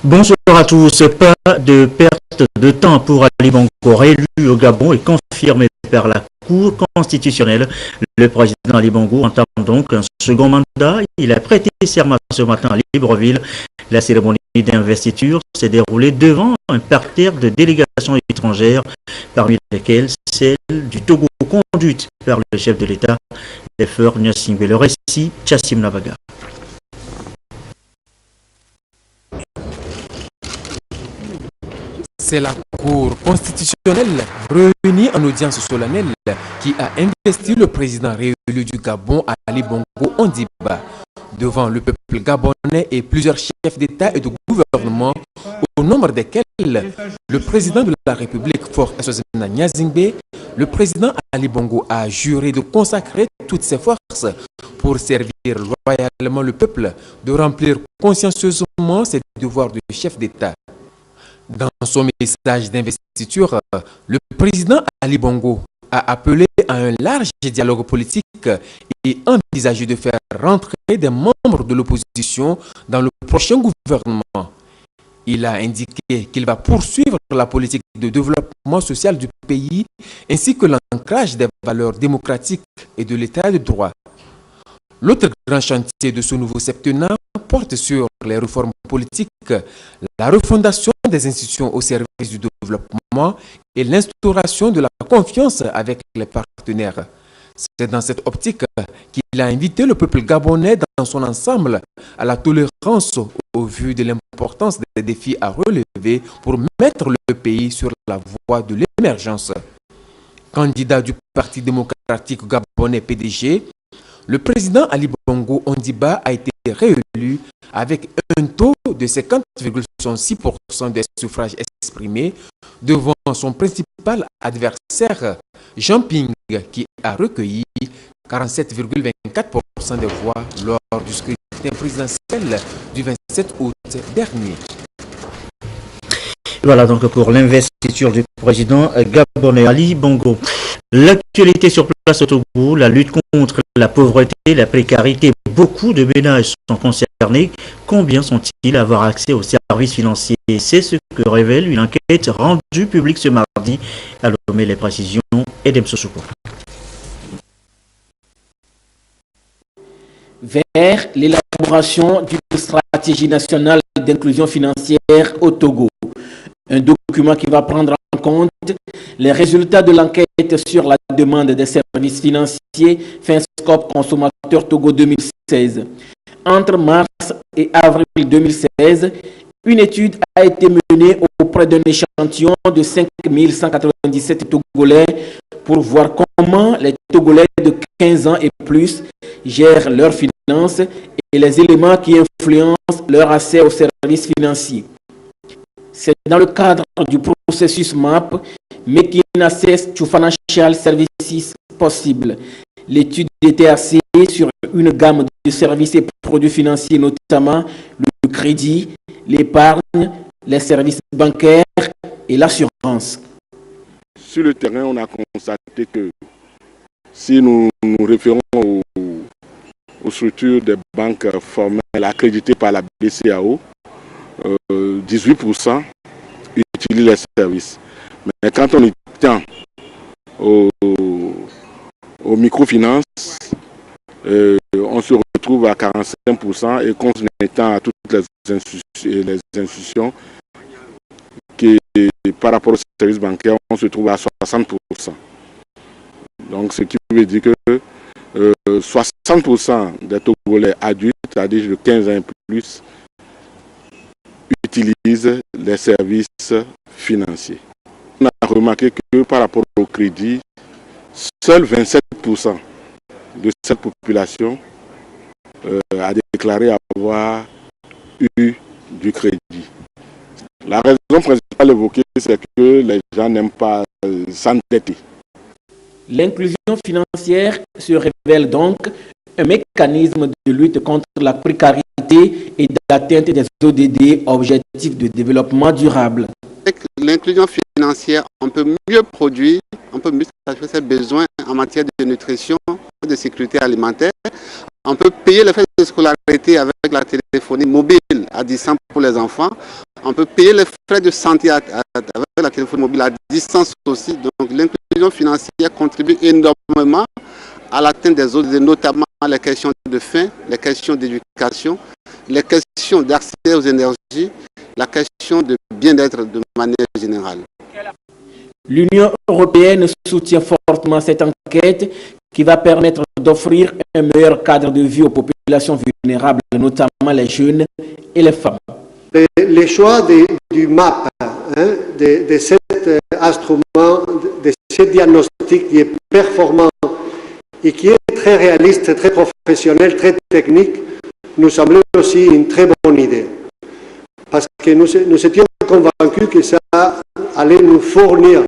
Bonsoir à tous. Pas de perte de temps pour Ali Bongo, réélu au Gabon et confirmé par la Cour constitutionnelle. Le président Ali Bongo entame donc un second mandat. Il a prêté serment ce matin à Libreville. La cérémonie d'investiture s'est déroulée devant un parterre de délégations étrangères, parmi lesquelles celle du Togo, conduite par le chef de l'État, Faure Gnassingbé. Le récit, Chassim Navaga. C'est la Cour constitutionnelle réunie en audience solennelle qui a investi le président réélu du Gabon, Ali Bongo Ondimba, devant le peuple gabonais et plusieurs chefs d'État et de gouvernement, au nombre desquels le président de la République, Faure Gnassingbé. Le président Ali Bongo a juré de consacrer toutes ses forces pour servir loyalement le peuple, de remplir consciencieusement ses devoirs de chef d'État. Dans son message d'investiture, le président Ali Bongo a appelé à un large dialogue politique et envisagé de faire rentrer des membres de l'opposition dans le prochain gouvernement. Il a indiqué qu'il va poursuivre la politique de développement social du pays ainsi que l'ancrage des valeurs démocratiques et de l'état de droit. L'autre grand chantier de ce nouveau septennat porte sur les réformes politiques, la refondation des institutions au service du développement et l'instauration de la confiance avec les partenaires. C'est dans cette optique qu'il a invité le peuple gabonais dans son ensemble à la tolérance au vu de l'importance des défis à relever pour mettre le pays sur la voie de l'émergence. Candidat du Parti démocratique gabonais PDG, le président Ali Bongo Ondimba a été réélu avec un taux de 50,6% des suffrages exprimés devant son principal adversaire, Jean Ping, qui a recueilli 47,24% des voix lors du scrutin présidentiel du 27 août dernier. Voilà donc pour l'investiture du président gabonais Ali Bongo. L'actualité sur place au Togo, la lutte contre la pauvreté, la précarité, beaucoup de ménages sont concernés. Combien sont-ils à avoir accès aux services financiers? C'est ce que révèle une enquête rendue publique ce mardi. À Lomé, les précisions, Edem Sosuko. Vers l'élaboration d'une stratégie nationale d'inclusion financière au Togo. Un document qui va prendre en compte les résultats de l'enquête sur la demande des services financiers FinScope Consommateur Togo 2016. Entre mars et avril 2016, une étude a été menée auprès d'un échantillon de 5197 Togolais pour voir comment les Togolais de 15 ans et plus gèrent leurs finances et les éléments qui influencent leur accès aux services financiers. C'est dans le cadre du processus MAP, Making Access to Financial Services Possible. L'étude était axée sur une gamme de services et produits financiers, notamment le crédit, l'épargne, les services bancaires et l'assurance. Sur le terrain, on a constaté que si nous nous référons aux structures des banques formelles accréditées par la BCAO, 18% utilisent les services. Mais quand on étend aux microfinances, on se retrouve à 45% et qu'on étend à toutes les institutions qui, par rapport aux services bancaires, on se trouve à 60%. Donc ce qui veut dire que 60% des Togolais adultes, c'est-à-dire de 15 ans et plus, utilisent les services financiers. On a remarqué que par rapport au crédit, seuls 27% de cette population a déclaré avoir eu du crédit. La raison principale évoquée, c'est que les gens n'aiment pas s'endetter. L'inclusion financière se révèle donc un mécanisme de lutte contre la précarité et d'atteinte des ODD, objectifs de développement durable. Avec l'inclusion financière, on peut mieux produire, on peut mieux satisfaire ses besoins en matière de nutrition, de sécurité alimentaire, On peut payer les frais de scolarité avec la téléphonie mobile à distance pour les enfants. On peut payer les frais de santé avec la téléphonie mobile à distance aussi. Donc l'inclusion financière contribue énormément à l'atteinte des autres, notamment les questions de faim, les questions d'éducation, les questions d'accès aux énergies, la question de bien-être de manière générale. L'Union européenne soutient fortement cette enquête qui va permettre d'offrir un meilleur cadre de vie aux populations vulnérables, notamment les jeunes et les femmes. Le choix du MAP, de cet instrument, de ce diagnostic qui est performant et qui est très réaliste, très professionnel, très technique, nous semblait aussi une très bonne idée. Parce que nous étions convaincus que ça allait nous fournir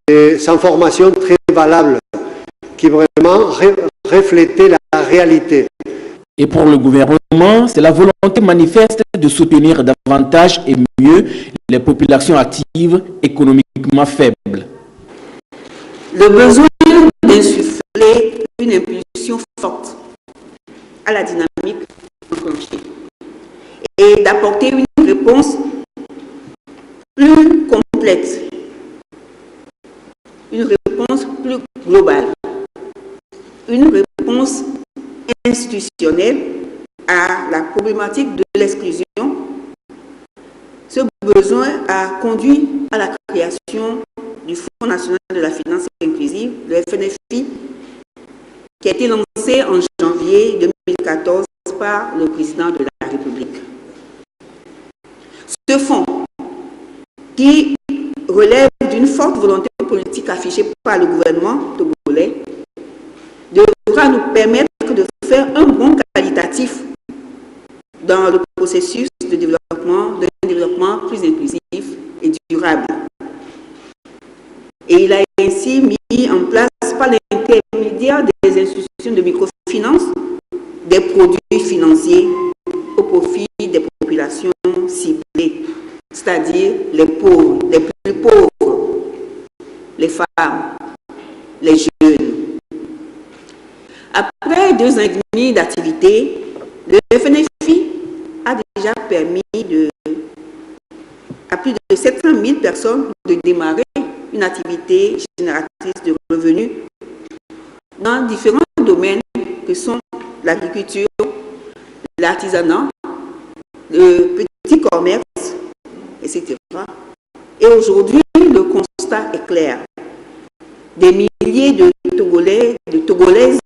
des informations très valables qui vraiment reflétaient la réalité. Et pour le gouvernement, c'est la volonté manifeste de soutenir davantage et mieux les populations actives économiquement faibles. Le besoin d'insuffler une impulsion forte à la dynamique enclenchée et d'apporter une réponse plus complète, une réponse plus globale, une réponse institutionnelle à la problématique de l'exclusion. Ce besoin a conduit à la création du Fonds national de la finance inclusive, le FNFI, qui a été lancé en janvier 2014 par le président de la République. Ce fonds, qui relève d'une forte volonté politique affichée par le gouvernement togolais, devra nous permettre de faire un bond qualitatif dans le processus de développement, d'un développement plus inclusif et durable. Et il a ainsi mis en place, par l'intermédiaire des institutions de microfinance, des produits financiers au profit des populations ciblées, c'est-à-dire les pauvres, les plus pauvres, les femmes, les jeunes. Après 2 ans et demi d'activité, le FNFI a déjà permis à plus de 700 000 personnes de démarrer une activité génératrice de revenus dans différents domaines que sont l'agriculture, l'artisanat, le petit commerce, etc. Et aujourd'hui, le constat est clair. Des milliers de Togolais, de Togolaises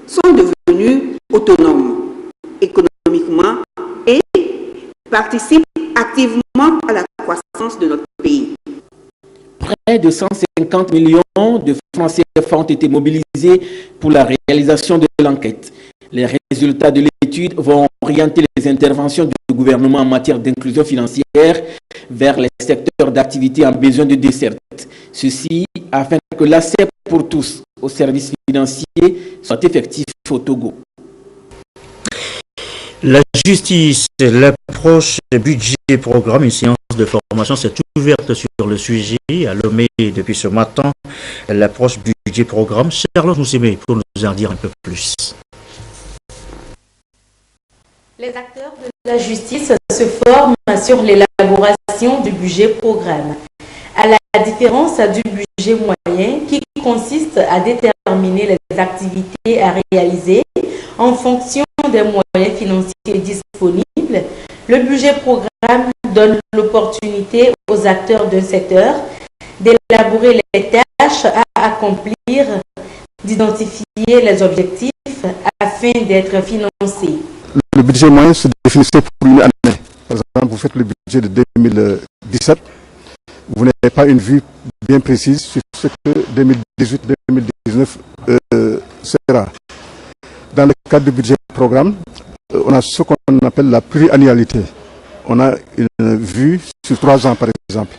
sont devenus autonomes économiquement et participent activement à la croissance de notre pays. Près de 150 millions de francs CFA ont été mobilisés pour la réalisation de l'enquête. Les résultats de l'étude vont orienter les interventions du gouvernement en matière d'inclusion financière vers les secteurs d'activité en besoin de desserte. Ceci afin que l'accès pour tous aux services financiers soit effectif au Togo. La justice, l'approche budget programme, une séance de formation s'est ouverte sur le sujet à Lomé depuis ce matin. L'approche budget programme, Charlotte Moussimé pour nous en dire un peu plus. Les acteurs de la justice se forment sur l'élaboration du budget programme. À la différence du budget moyen qui consiste à déterminer les activités à réaliser en fonction des moyens financiers disponibles, le budget programme donne l'opportunité aux acteurs d'un secteur d'élaborer les tâches à accomplir, d'identifier les objectifs afin d'être financés. Le budget moyen se définissait pour une année. Par exemple, vous faites le budget de 2017, vous n'avez pas une vue bien précise sur ce que 2018-2019 sera. Dans le cadre du budget programme, on a ce qu'on appelle la pluriannualité. On a une vue sur 3 ans, par exemple.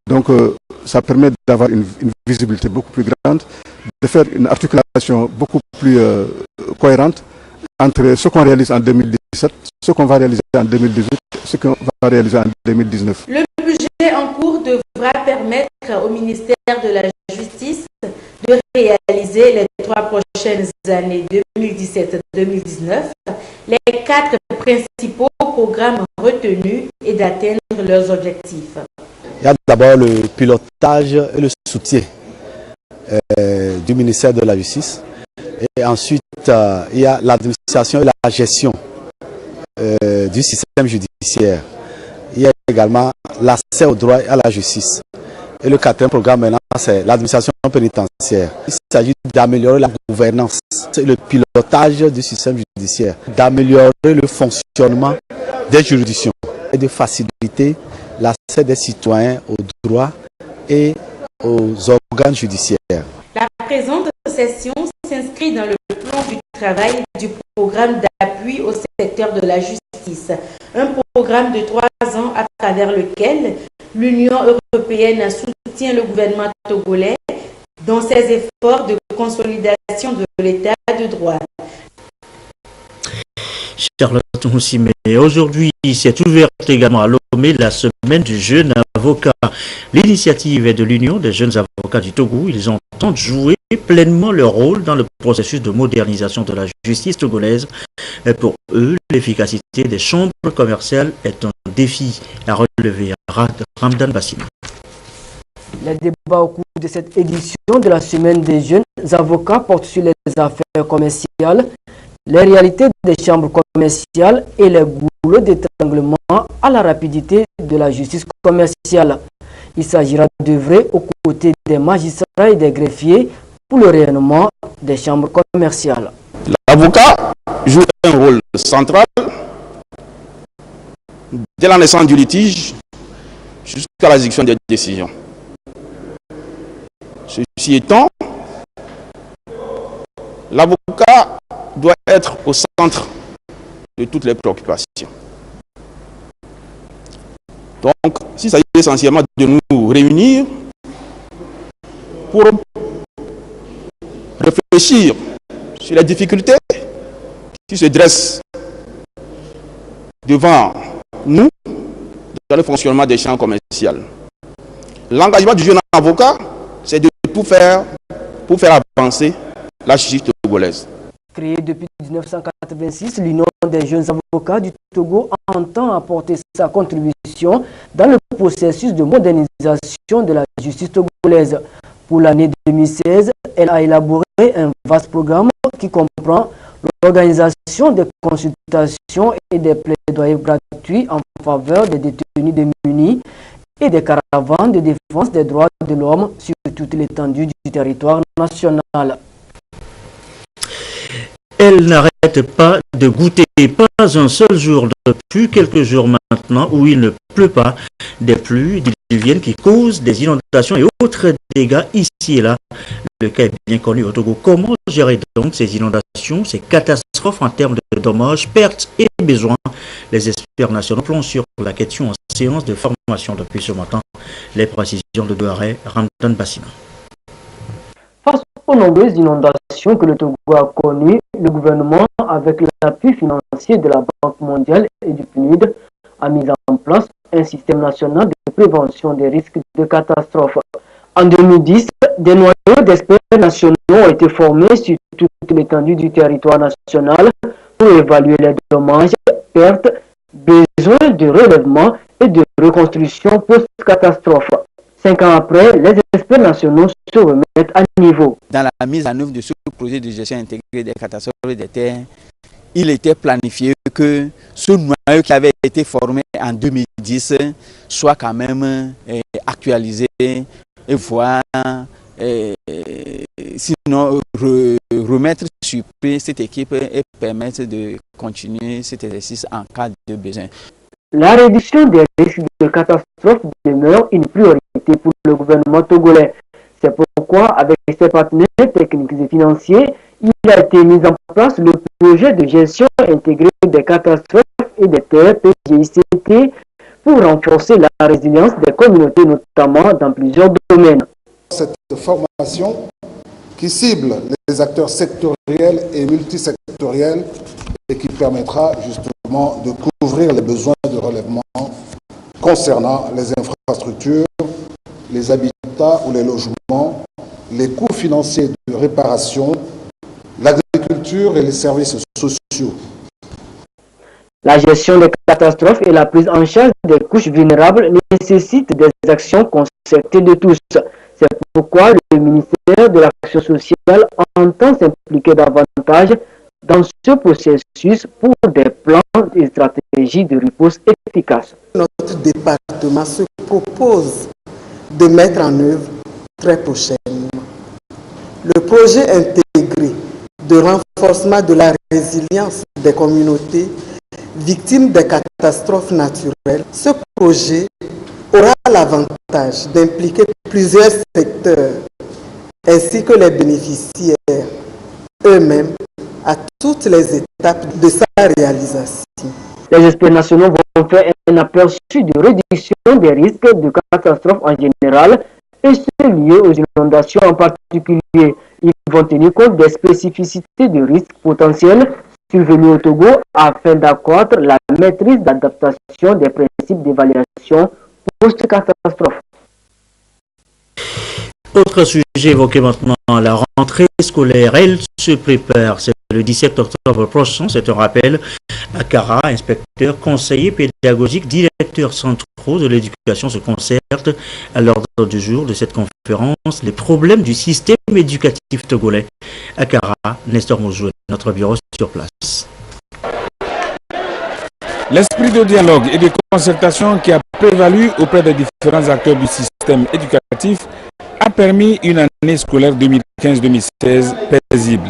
Donc, ça permet d'avoir une visibilité beaucoup plus grande, de faire une articulation beaucoup plus cohérente entre ce qu'on réalise en 2017, ce qu'on va réaliser en 2018, ce qu'on va réaliser en 2019. Le budget en cours devra permettre au ministère de la Justice de réaliser les 3 prochaines années 2017-2019 les 4 principaux programmes retenus et d'atteindre leurs objectifs. Il y a d'abord le pilotage et le soutien du ministère de la Justice. Et ensuite, il y a l'administration et la gestion du système judiciaire. Il y a également l'accès au droit et à la justice. Et le 4e programme maintenant, c'est l'administration pénitentiaire. Il s'agit d'améliorer la gouvernance et le pilotage du système judiciaire, d'améliorer le fonctionnement des juridictions et de faciliter l'accès des citoyens aux droits et aux organes judiciaires. La présente session s'inscrit dans le plan du travail du programme d'appui au secteur de la justice, un programme de 3 ans à travers lequel l'Union européenne soutient le gouvernement togolais dans ses efforts de consolidation de l'état de droit. Charlotte Moussime, aujourd'hui s'est ouverte également à Lomé la semaine du jeune avocat. L'initiative est de l'Union des jeunes avocats du Togo. Ils entendent jouer pleinement leur rôle dans le processus de modernisation de la justice togolaise. Et pour eux, l'efficacité des chambres commerciales est un défi à relever. Ramdan Bassine. Les débats au cours de cette édition de la semaine des jeunes avocats portent sur les affaires commerciales, les réalités des chambres commerciales et les goulots d'étranglement à la rapidité de la justice commerciale. Il s'agira d'œuvrer aux côtés des magistrats et des greffiers pour le rayonnement des chambres commerciales. L'avocat joue un rôle central dès la naissance du litige jusqu'à l'exécution des décisions. Ceci étant, l'avocat doit être au centre de toutes les préoccupations. Donc, il s'agit essentiellement de nous réunir pour réfléchir sur les difficultés qui se dressent devant nous dans le fonctionnement des champs commerciaux. L'engagement du jeune avocat, c'est de tout faire pour faire avancer la justice togolaise. Créée depuis 1986, l'Union des jeunes avocats du Togo entend apporter sa contribution dans le processus de modernisation de la justice togolaise. Pour l'année 2016, elle a élaboré un vaste programme qui comprend l'organisation des consultations et des plaidoyers gratuits en faveur des détenus démunis et des caravanes de défense des droits de l'homme sur toute l'étendue du territoire national. Elle n'arrête pas de goûter, pas un seul jour depuis quelques jours maintenant où il ne pleut pas, des pluies diluviennes qui causent des inondations et autres dégâts ici et là. Le cas est bien connu au Togo. Comment gérer donc ces inondations, ces catastrophes en termes de dommages, pertes et besoins? Les experts nationaux plongent sur la question en séance de formation depuis ce matin. Les précisions de Douaré, Ramdan Bassina. Face aux nombreuses inondations que le Togo a connues, le gouvernement, avec l'appui financier de la Banque mondiale et du PNUD, a mis en place un système national de prévention des risques de catastrophes. En 2010, des noyaux d'experts nationaux ont été formés sur toute l'étendue du territoire national pour évaluer les dommages, pertes, besoins de relèvement et de reconstruction post-catastrophe. 5 ans après, les experts nationaux se remettent à niveau. Dans la mise en œuvre de ce projet de gestion intégrée des catastrophes des terres, il était planifié que ce noyau qui avait été formé en 2010 soit quand même actualisé et voir, sinon remettre sur pied cette équipe et permettre de continuer cet exercice en cas de besoin. La réduction des risques de catastrophe demeure une priorité pour le gouvernement togolais. C'est pourquoi, avec ses partenaires techniques et financiers, il a été mis en place le projet de gestion intégrée des catastrophes et des terres PGICT pour renforcer la résilience des communautés, notamment dans plusieurs domaines. Cette formation qui cible les acteurs sectoriels et multisectoriels et qui permettra justement de couvrir les besoins de relèvement concernant les infrastructures, les habitats ou les logements, les coûts financiers de réparation, l'agriculture et les services sociaux. La gestion des catastrophes et la prise en charge des couches vulnérables nécessitent des actions concertées de tous. C'est pourquoi le ministère de l'Action sociale entend s'impliquer davantage dans ce processus pour des plans et stratégies de riposte efficaces. Notre département se propose de mettre en œuvre très prochainement le projet intégré de renforcement de la résilience des communautés victimes des catastrophes naturelles. Ce projet aura l'avantage d'impliquer plusieurs secteurs ainsi que les bénéficiaires eux-mêmes à toutes les étapes de sa réalisation. Les experts nationaux vont faire un aperçu de réduction des risques de catastrophes en général et ceux liés aux inondations en particulier. Ils vont tenir compte des spécificités de risques potentiels survenus au Togo afin d'accroître la maîtrise d'adaptation des principes d'évaluation post-catastrophe. Autre sujet évoqué maintenant, la rentrée scolaire, elle se prépare. C'est le 17 octobre prochain, c'est un rappel. Akara, inspecteur, conseiller pédagogique, directeurs centraux de l'éducation se concertent à l'ordre du jour de cette conférence les problèmes du système éducatif togolais. Akara, Nestor Moujoué, notre bureau sur place. L'esprit de dialogue et de concertation qui a prévalu auprès des différents acteurs du système éducatif a permis une année scolaire 2015-2016 paisible.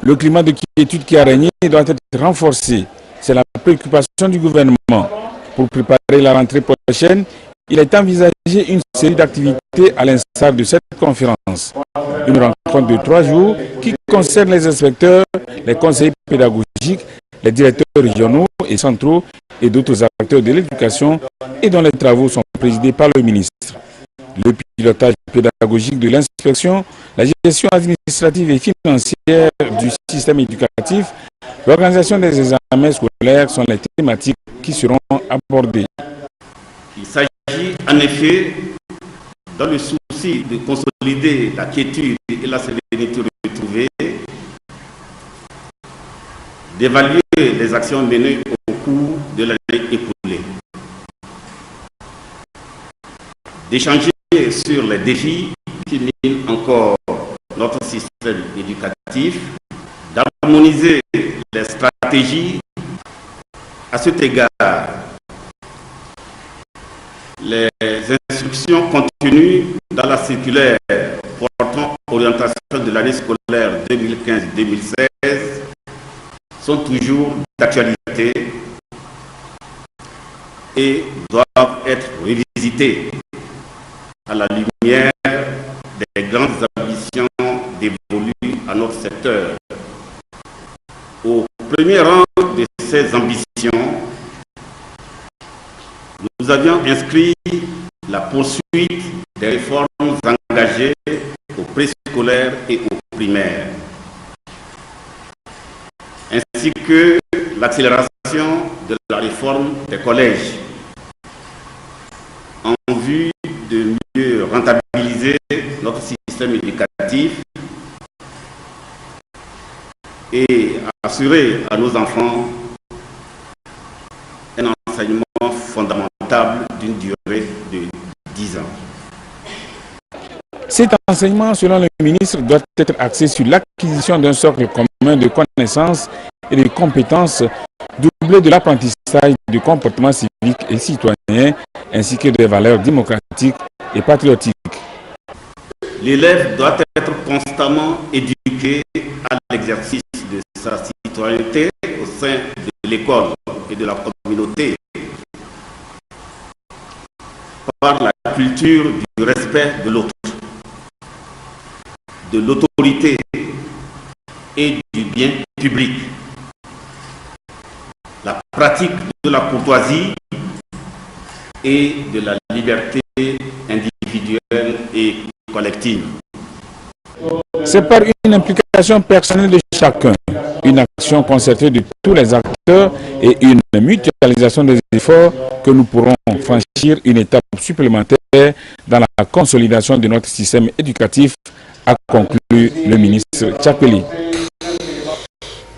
Le climat de quiétude qui a régné doit être renforcé. C'est la préoccupation du gouvernement. Pour préparer la rentrée prochaine, il est envisagé une série d'activités à l'instar de cette conférence. Une rencontre de 3 jours qui concerne les inspecteurs, les conseillers pédagogiques, les directeurs régionaux et centraux et d'autres acteurs de l'éducation et dont les travaux sont présidés par le ministre. Le pilotage pédagogique de l'inspection, la gestion administrative et financière du système éducatif, l'organisation des examens scolaires sont les thématiques qui seront abordées. Il s'agit en effet, dans le souci de consolider la quiétude et la sérénité retrouvée, d'évaluer les actions menées au cours de l'année écoulée, d'échanger sur les défis qui minent encore notre système éducatif, d'harmoniser les stratégies. À cet égard, les instructions contenues dans la circulaire portant orientation de l'année scolaire 2015-2016 sont toujours d'actualité et doivent être révisitées à la lumière des grandes ambitions dévolues à notre secteur. Au premier rang de ces ambitions, nous avions inscrit la poursuite des réformes engagées au préscolaire et au primaire, ainsi que l'accélération de la réforme des collèges, en vue de mieux rentabiliser notre système éducatif et assurer à nos enfants un enseignement fondamental d'une durée de 10 ans. Cet enseignement, selon le ministre, doit être axé sur l'acquisition d'un socle commun de connaissances et de compétences, doublé de l'apprentissage du comportement civique et citoyen, ainsi que des valeurs démocratiques et patriotiques. L'élève doit être constamment éduqué à l'exercice de sa citoyenneté au sein de l'école et de la communauté, par la culture du respect de l'autre, de l'autorité et du bien public, la pratique de la courtoisie et de la liberté individuelle et collective. C'est par une implication personnelle de chacun, une action concertée de tous les acteurs et une mutualisation des efforts que nous pourrons franchir une étape supplémentaire dans la consolidation de notre système éducatif, a conclu le ministre Tchapeli.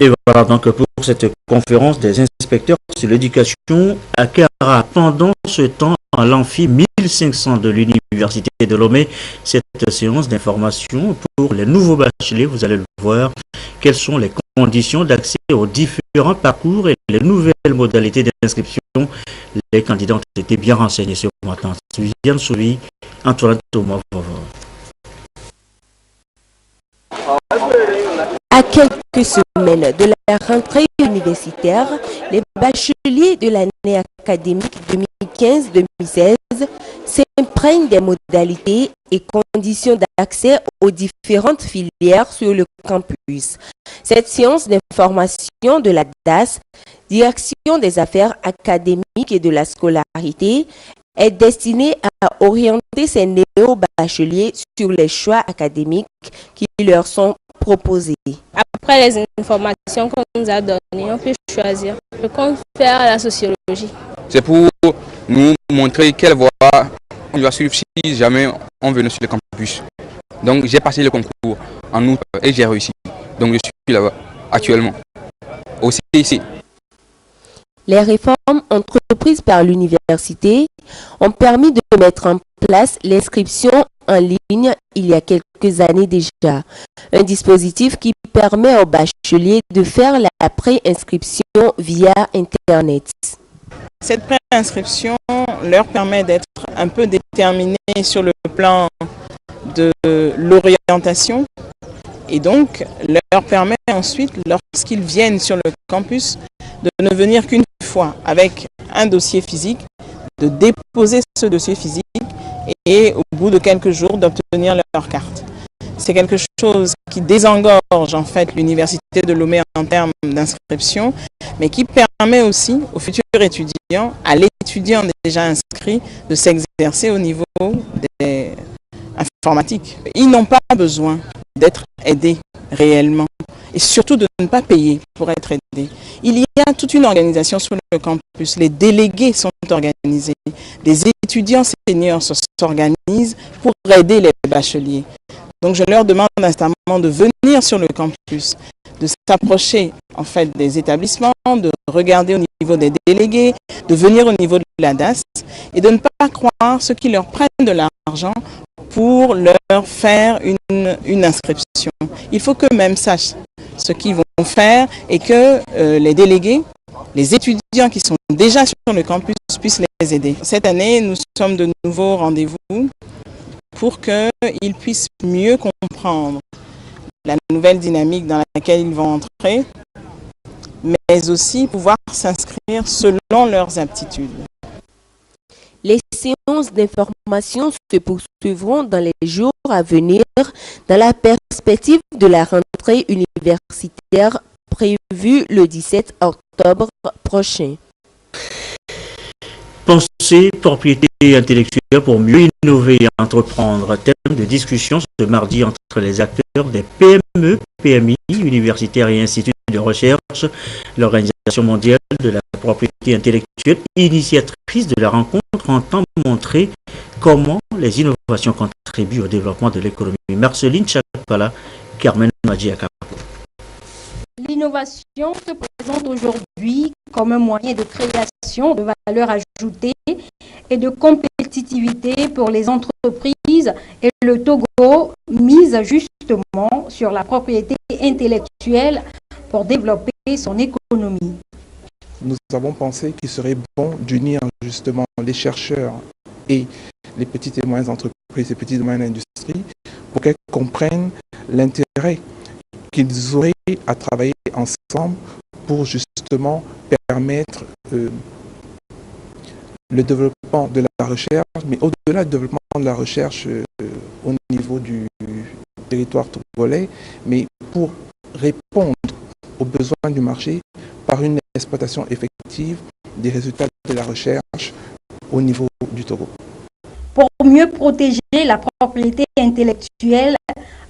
Et voilà donc pour cette conférence des inspecteurs sur l'éducation à Kara. Pendant ce temps, à l'amphi 1500 de l'Université de Lomé, cette séance d'information pour les nouveaux bacheliers, vous allez le voir, quelles sont les conditions d'accès aux différents parcours et les nouvelles modalités d'inscription. Les candidats ont été bien renseignés ce matin. Viviane Souvi, Antoine Thomas. À quelques semaines de la rentrée universitaire, les bacheliers de l'année académique 2015-2016 s'imprègnent des modalités et conditions d'accès aux différentes filières sur le campus. Cette séance d'information de la DAS, Direction des affaires académiques et de la scolarité, est destinée à orienter ces néo-bacheliers sur les choix académiques qui leur sont proposés. Après les informations qu'on nous a données, on peut choisir. Je compte faire la sociologie. C'est pour nous montrer quelle voie on doit suivre si jamais on venait sur le campus. Donc j'ai passé le concours en août et j'ai réussi. Donc je suis là actuellement, au CIC. Les réformes entreprises par l'université ont permis de mettre en place l'inscription en ligne il y a quelques années déjà. Un dispositif qui permet aux bacheliers de faire la préinscription via Internet. Cette préinscription leur permet d'être un peu déterminés sur le plan de l'orientation et donc leur permet ensuite, lorsqu'ils viennent sur le campus, de ne venir qu'une fois avec un dossier physique, de déposer ce dossier physique et au bout de quelques jours d'obtenir leur carte. C'est quelque chose qui désengorge en fait l'université de Lomé en termes d'inscription, mais qui permet aussi aux futurs étudiants, à l'étudiant déjà inscrit, de s'exercer au niveau des informatiques. Ils n'ont pas besoin d'être aidés réellement et surtout de ne pas payer pour être aidés. Il y a toute une organisation sur le campus, les délégués sont organisés, des étudiants seniors s'organisent pour aider les bacheliers. Donc je leur demande instamment de venir sur le campus, de s'approcher en fait des établissements, de regarder au niveau des délégués, de venir au niveau de la DAS et de ne pas croire ceux qui leur prennent de l'argent pour leur faire une inscription. Il faut qu'eux-mêmes sachent ce qu'ils vont faire et que les délégués, les étudiants qui sont déjà sur le campus puissent les aider. Cette année, nous sommes de nouveau au rendez-vous pour qu'ils puissent mieux comprendre la nouvelle dynamique dans laquelle ils vont entrer, mais aussi pouvoir s'inscrire selon leurs aptitudes. Les séances d'information se poursuivront dans les jours à venir dans la perspective de la rentrée universitaire prévue le 17 octobre prochain. Pensée, propriété intellectuelle pour mieux innover et entreprendre. Thème de discussion ce mardi entre les acteurs des PME, PMI, universitaires et instituts de recherche. L'Organisation mondiale de la propriété intellectuelle, initiatrice de la rencontre, entend montrer comment les innovations contribuent au développement de l'économie. Marceline Chakpala, Carmen Madjiaka. L'innovation se présente aujourd'hui comme un moyen de création de valeur ajoutée et de compétitivité pour les entreprises et le Togo mise justement sur la propriété intellectuelle pour développer son économie. Nous avons pensé qu'il serait bon d'unir justement les chercheurs et les petites et moyennes entreprises et petites et moyennes industries pour qu'elles comprennent l'intérêt qu'ils auraient à travailler ensemble pour justement permettre le développement de la recherche, mais au-delà du développement de la recherche au niveau du territoire togolais, mais pour répondre aux besoins du marché par une exploitation effective des résultats de la recherche au niveau du Togo. Pour mieux protéger la propriété intellectuelle,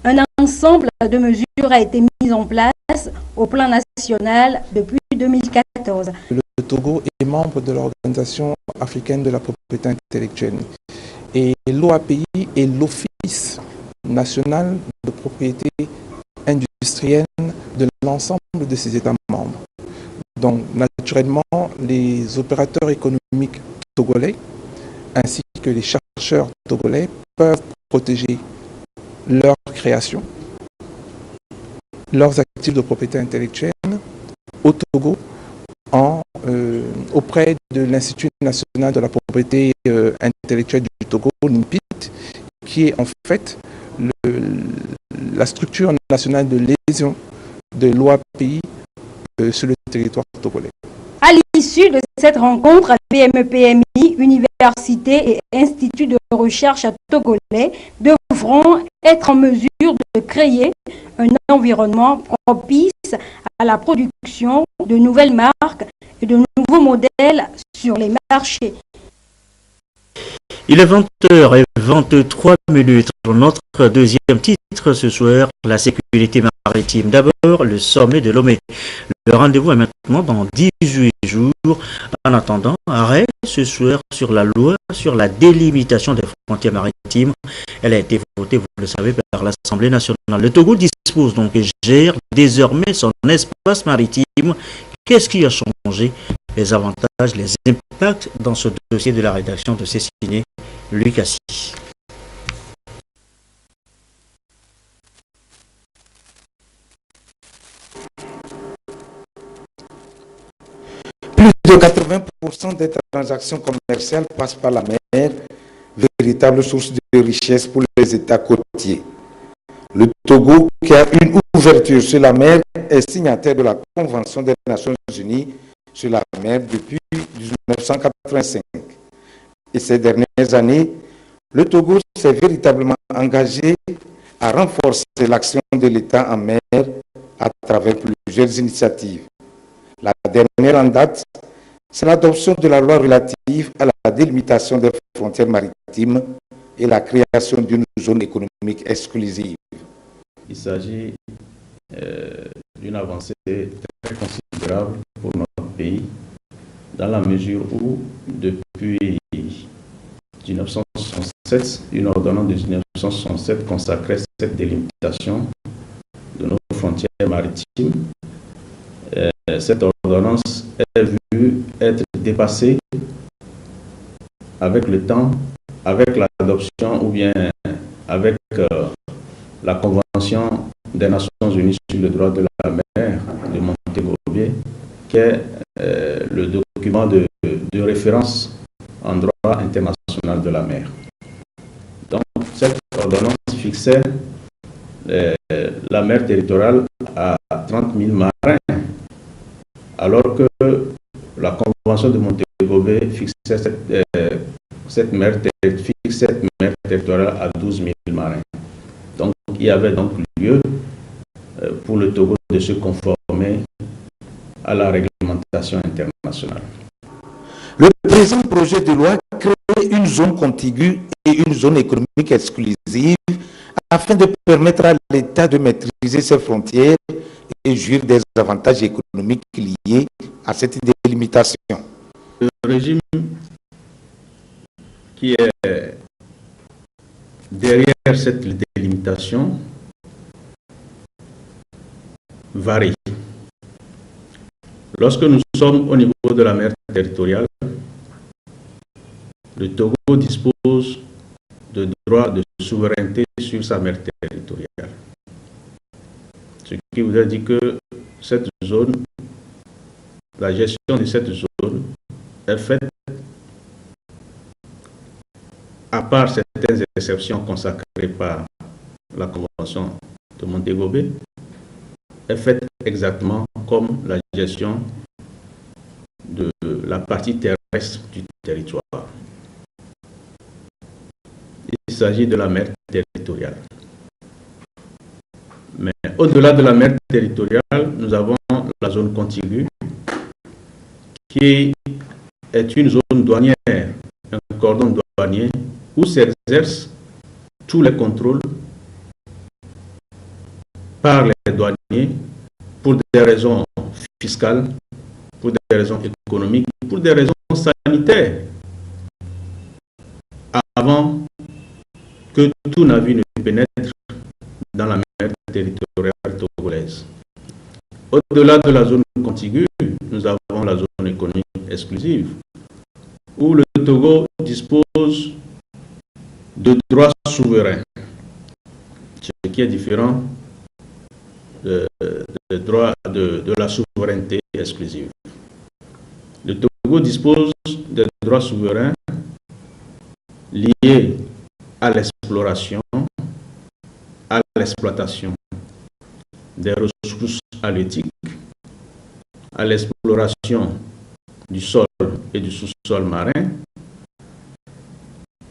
un ensemble de mesures a été mis en place au plan national depuis 2014. Le Togo est membre de l'Organisation africaine de la propriété intellectuelle et l'OAPI est l'Office national de propriété industrielle de l'ensemble de ses États membres. Donc, naturellement, les opérateurs économiques togolais ainsi que les chercheurs togolais peuvent protéger leur création, leurs actifs de propriété intellectuelle au Togo auprès de l'Institut national de la propriété intellectuelle du Togo, l'INPIT, qui est en fait la structure nationale de liaison de l'OAPI sur le territoire togolais. À l'issue de cette rencontre, PME-PMI, universités et instituts de recherche togolais devront être en mesure de créer un environnement propice à la production de nouvelles marques et de nouveaux modèles sur les marchés. Il est 20h23. Notre deuxième titre ce soir, la sécurité maritime. D'abord, le sommet de Lomé. Le rendez-vous est maintenant dans 18 jours. En attendant, arrêt ce soir sur la loi sur la délimitation des frontières maritimes. Elle a été votée, vous le savez, par l'Assemblée nationale. Le Togo dispose donc et gère désormais son espace maritime. Qu'est-ce qui a changé? Les avantages, les impacts dans ce dossier de la rédaction de Céciné Lucassi. Plus de 80% des transactions commerciales passent par la mer, véritable source de richesse pour les États côtiers. Le Togo, qui a une ouverture sur la mer, est signataire de la Convention des Nations Unies sur la mer depuis 1985. Et ces dernières années, le Togo s'est véritablement engagé à renforcer l'action de l'État en mer à travers plusieurs initiatives. La dernière en date, c'est l'adoption de la loi relative à la délimitation des frontières maritimes et la création d'une zone économique exclusive. Il s'agit d'une avancée très considérable pour notre pays, dans la mesure où, depuis 1967, une ordonnance de 1967 consacrait cette délimitation de nos frontières maritimes. Cette ordonnance est vue être dépassée avec le temps, avec l'adoption ou bien avec la Convention des Nations Unies sur le droit de la mer de Montego Bay, qui est le document de référence en droit international de la mer. Donc, cette ordonnance fixait la mer territoriale à 30 000 marins, alors que la Convention de Montego Bay fixait cette mer territoriale à 12 000 marins. Donc, il y avait donc lieu pour le Togo de se conformer à la réglementation internationale. Le présent projet de loi crée une zone contiguë et une zone économique exclusive afin de permettre à l'État de maîtriser ses frontières et jouir des avantages économiques liés à cette délimitation. Le régime qui est derrière cette délimitation varie. Lorsque nous sommes au niveau de la mer territoriale, le Togo dispose de droits de souveraineté sur sa mer territoriale. Ce qui voudrait dire que cette zone, la gestion de cette zone est faite, à part certaines exceptions consacrées par la Convention de Montego Bay, est faite exactement comme la gestion de la partie terrestre du territoire. Il s'agit de la mer territoriale. Mais au-delà de la mer territoriale, nous avons la zone contiguë, qui est une zone douanière, un cordon douanier, où s'exercent tous les contrôles par les douaniers pour des raisons fiscales, pour des raisons économiques, pour des raisons sanitaires. Avant que tout navire ne pénètre dans la mer territoriale togolaise. Au-delà de la zone contiguë, nous avons la zone économique exclusive, où le Togo dispose de droits souverains, ce qui est différent de la souveraineté exclusive. Le Togo dispose des droits souverains liés à l'exploration, à l'exploitation des ressources halieutiques, à l'exploration du sol et du sous-sol marin,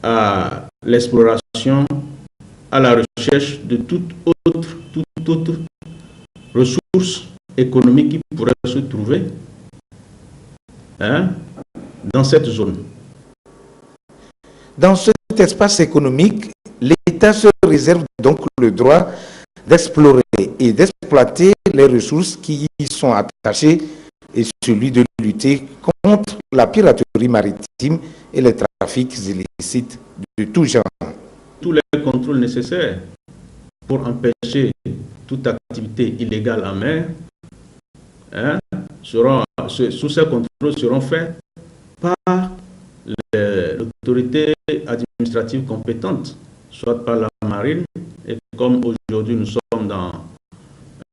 à l'exploration, à la recherche de toute autre ressource économique qui pourrait se trouver dans cette zone. Dans cet espace économique, l'État se réserve donc le droit d'explorer et d'exploiter les ressources qui y sont attachées et celui de lutter contre la piraterie maritime et les trafics illicites de tout genre. Tous les contrôles nécessaires pour empêcher toute activité illégale en mer, sous ces contrôles seront faits par l'autorité administrative compétente, soit par la marine, et comme aujourd'hui nous sommes dans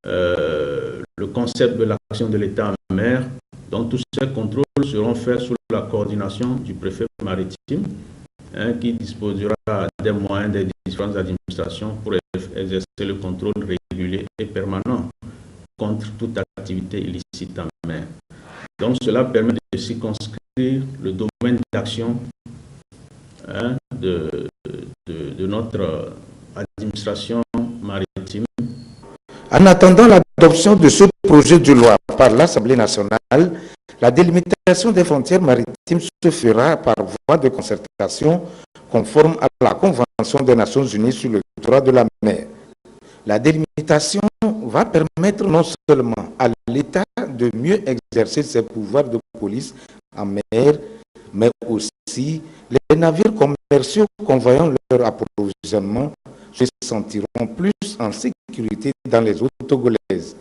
le concept de l'action de l'État en mer, donc tous ces contrôles seront faits sous la coordination du préfet maritime, qui disposera des moyens des différentes administrations pour exercer le contrôle régulier et permanent contre toute activité illicite en mer. Donc cela permet de circonscrire le domaine d'action de notre administration maritime. En attendant l'adoption de ce projet de loi par l'Assemblée nationale, la délimitation des frontières maritimes se fera par voie de concertation conforme à la Convention des Nations Unies sur le droit de la mer. La délimitation va permettre non seulement à l'État de mieux exercer ses pouvoirs de police en mer, mais aussi les navires commerciaux convoyant leur approvisionnement se sentiront plus en sécurité dans les eaux togolaises,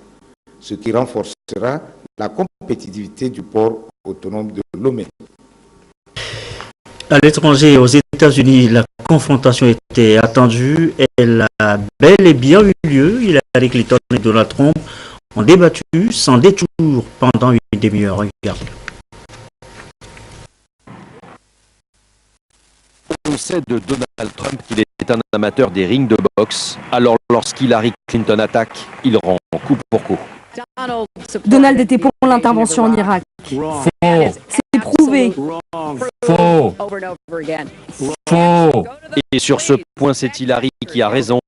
ce qui renforcera la compétitivité du port autonome de Lomé. À l'étranger, aux États-Unis, la confrontation était attendue. Elle a bel et bien eu lieu. Hillary Clinton et Donald Trump ont débattu sans détour pendant une demi-heure. Regarde. On sait de Donald Trump qu'il est un amateur des rings de boxe. Alors lorsqu'Hillary Clinton attaque, il rend coup pour coup. Donald était pour l'intervention en Irak. Faux. C'est prouvé. Faux. Faux. Et sur ce point, c'est Hillary qui a raison.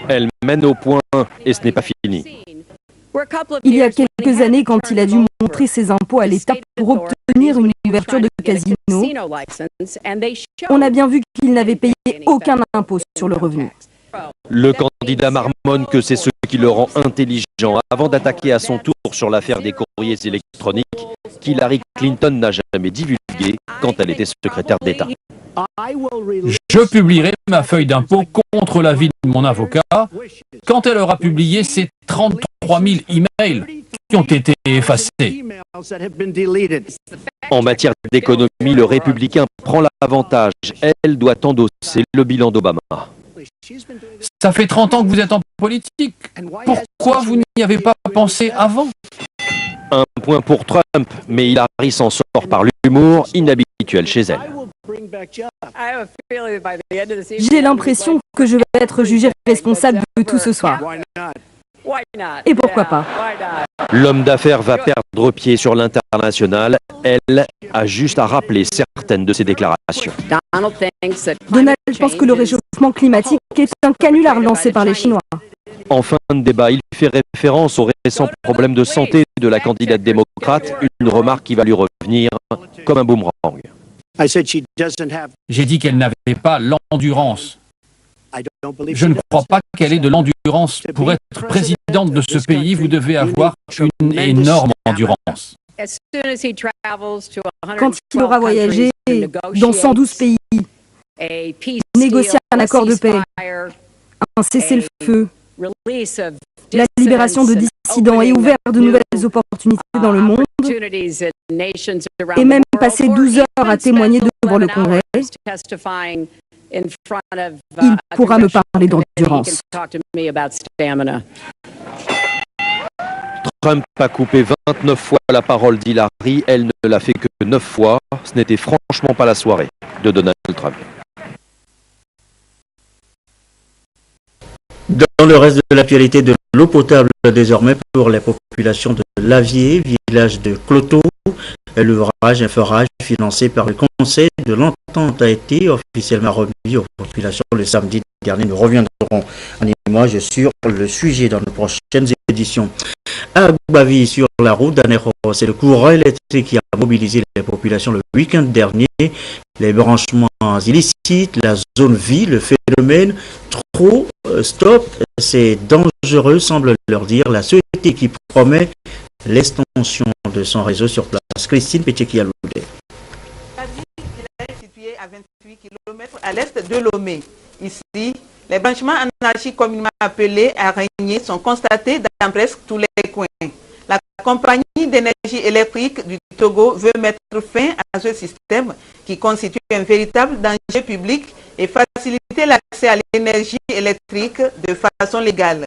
Elle mène au point et ce n'est pas fini. Il y a quelques années, quand il a dû montrer ses impôts à l'État pour obtenir une ouverture de casino, on a bien vu qu'il n'avait payé aucun impôt sur le revenu. Le candidat marmonne que c'est ce qui le rend intelligent avant d'attaquer à son tour sur l'affaire des courriers électroniques qu'Hillary Clinton n'a jamais divulgué quand elle était secrétaire d'État. Je publierai ma feuille d'impôt contre l'avis de mon avocat quand elle aura publié ses 33 000 emails qui ont été effacés. En matière d'économie, le républicain prend l'avantage. Elle doit endosser le bilan d'Obama. Ça fait 30 ans que vous êtes en politique. Pourquoi vous n'y avez pas pensé avant? Un point pour Trump, mais Hillary s'en sort par l'humour inhabituel chez elle. J'ai l'impression que je vais être jugé responsable de tout ce soir. Et pourquoi pas? L'homme d'affaires va perdre pied sur l'international. Elle a juste à rappeler certaines de ses déclarations. Donald pense que le réchauffement climatique est un canular lancé par les Chinois. En fin de débat, il fait référence aux récents problèmes de santé de la candidate démocrate, une remarque qui va lui revenir comme un boomerang. J'ai dit qu'elle n'avait pas l'endurance. Je ne crois pas qu'elle ait de l'endurance. Pour être présidente de ce pays, vous devez avoir une énorme endurance. Quand il aura voyagé dans 112 pays, Négocier un accord de paix, un cessez-le-feu, la libération de dissidents et ouvrir de nouvelles opportunités dans le monde, et même passer 12 heures à témoigner devant le Congrès, il pourra me parler d'endurance. Trump a coupé 29 fois la parole d'Hillary, elle ne l'a fait que 9 fois. Ce n'était franchement pas la soirée de Donald Trump. Dans le reste de l'actualité, de l'eau potable désormais pour les populations de Lavier, village de Cloto. L'ouvrage, un forage financé par le Conseil de l'Entente a été officiellement remis aux populations le samedi dernier. Nous reviendrons en image sur le sujet dans nos prochaines éditions. À Agbavi, sur la route d'Anero, c'est le courant électrique qui a mobilisé les populations le week-end dernier. Les branchements illicites, la zone vie, le phénomène trop stop, c'est dangereux, semble leur dire la société qui promet l'extension de son réseau sur place. Christine Pétcheki-Aloudé. Il est situé à 28 km à l'est de Lomé. Ici, les branchements anarchiques communément appelés araignées sont constatés dans presque tous les coins. La compagnie d'énergie électrique du Togo veut mettre fin à ce système qui constitue un véritable danger public et faciliter l'accès à l'énergie électrique de façon légale.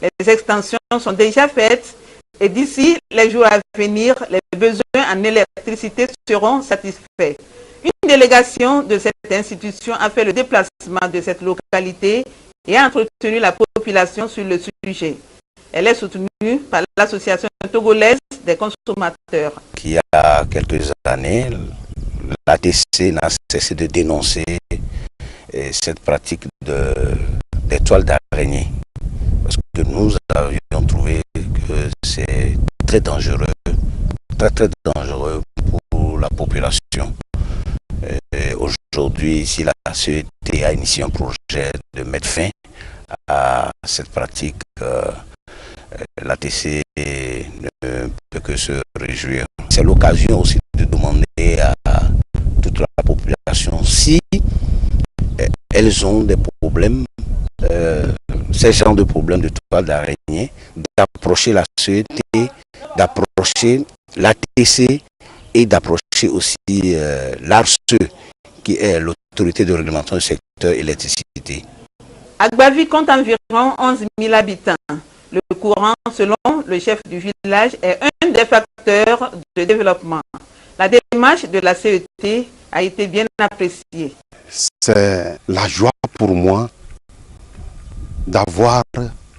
Les extensions sont déjà faites et d'ici les jours à venir, les besoins en électricité seront satisfaits. Une délégation de cette institution a fait le déplacement de cette localité et a entretenu la population sur le sujet. Elle est soutenue par l'association togolaise des consommateurs. Il y a quelques années, l'ATC n'a cessé de dénoncer cette pratique des toiles d'araignée. Parce que nous avions trouvé que c'est très dangereux, très dangereux pour la population. Aujourd'hui, ici, la CET a initié un projet de mettre fin à cette pratique. L'ATC ne peut que se réjouir. C'est l'occasion aussi de demander à toute la population si elles ont des problèmes, ces genres de problèmes de toile d'araignée, d'approcher la CET, d'approcher l'ATC et d'approcher aussi l'ARCE, qui est l'autorité de réglementation du secteur électricité. Agbavi compte environ 11 000 habitants. Le courant, selon le chef du village, est un des facteurs de développement. La démarche de la CET a été bien appréciée. C'est la joie pour moi d'avoir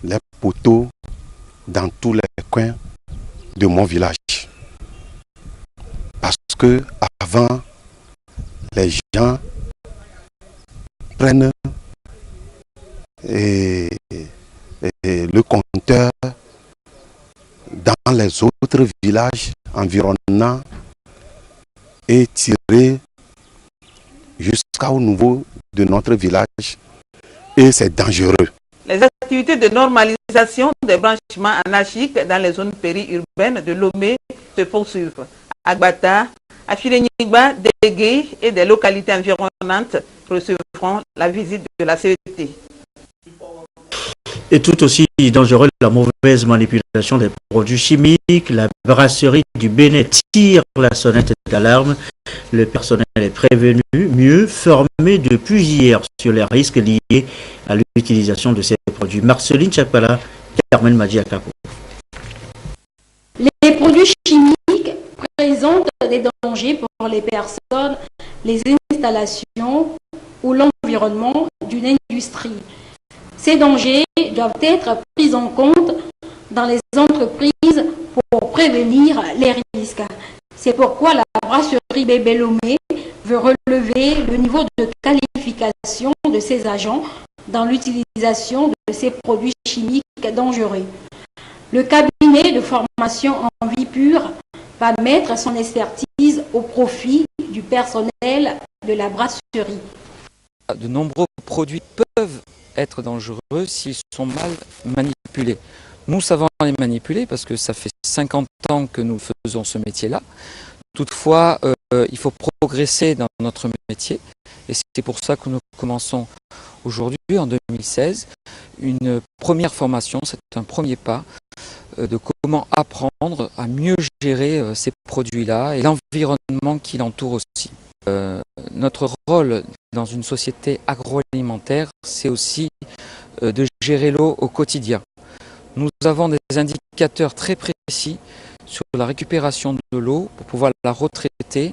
les poteaux dans tous les coins de mon village. Parce que avant, les gens prennent le compteur dans les autres villages environnants et tirer jusqu'au niveau de notre village, et c'est dangereux. Les activités de normalisation des branchements anarchiques dans les zones périurbaines de Lomé se poursuivent. Agbata, Afilenigba, Dégué et des localités environnantes recevront la visite de la CET. Et tout aussi dangereux, la mauvaise manipulation des produits chimiques. La brasserie du Bénin tire la sonnette d'alarme. Le personnel est prévenu, mieux formé depuis hier sur les risques liés à l'utilisation de ces produits. Marceline Chapala, Carmen Madiakapo. Les produits chimiques présentent des dangers pour les personnes, les installations ou l'environnement d'une industrie. Ces dangers doivent être pris en compte dans les entreprises pour prévenir les risques. C'est pourquoi la brasserie Bébé Lomé veut relever le niveau de qualification de ses agents dans l'utilisation de ces produits chimiques dangereux. Le cabinet de formation en vie pure va mettre son expertise au profit du personnel de la brasserie. De nombreux produits peuvent être dangereux s'ils sont mal manipulés. Nous savons les manipuler parce que ça fait 50 ans que nous faisons ce métier-là. Toutefois, il faut progresser dans notre métier et c'est pour ça que nous commençons aujourd'hui, en 2016, une première formation, c'est un premier pas de comment apprendre à mieux gérer ces produits-là et l'environnement qui l'entoure aussi. Notre rôle dans une société agroalimentaire, c'est aussi de gérer l'eau au quotidien. Nous avons des indicateurs très précis sur la récupération de l'eau pour pouvoir la retraiter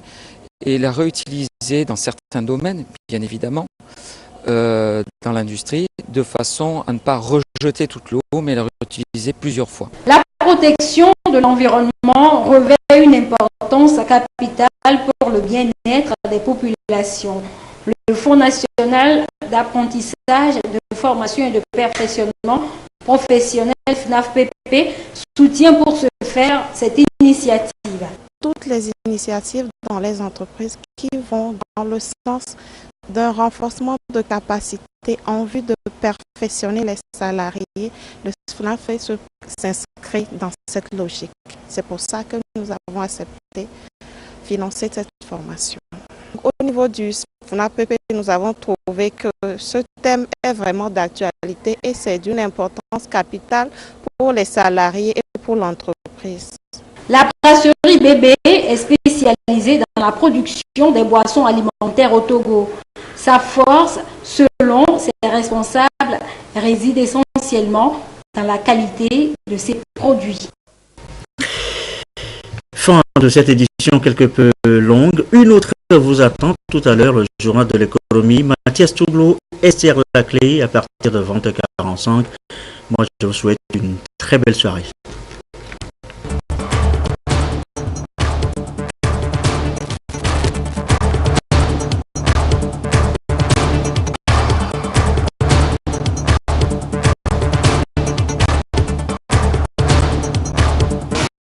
et la réutiliser dans certains domaines, bien évidemment, dans l'industrie, de façon à ne pas rejeter toute l'eau, mais la réutiliser plusieurs fois. La protection de l'environnement revêt une importance capitale pour le bien-être des populations. Le Fonds national d'apprentissage, de formation et de perfectionnement professionnel FNAF-PP soutient pour ce faire cette initiative. Toutes les initiatives dans les entreprises qui vont dans le sens d'un renforcement de capacité en vue de perfectionner les salariés, le FNAF s'inscrit dans cette logique. C'est pour ça que nous avons accepté financer cette formation. Au niveau du FNAP-PP, nous avons trouvé que ce thème est vraiment d'actualité et c'est d'une importance capitale pour les salariés et pour l'entreprise. La brasserie Bébé est spécialisée dans la production des boissons alimentaires au Togo. Sa force, selon ses responsables, réside essentiellement dans la qualité de ses produits. Fin de cette édition quelque peu longue. Une autre vous attend tout à l'heure, le journal de l'économie. Mathias Touglou, Esther Laclé, à partir de 20h45. Moi, je vous souhaite une très belle soirée.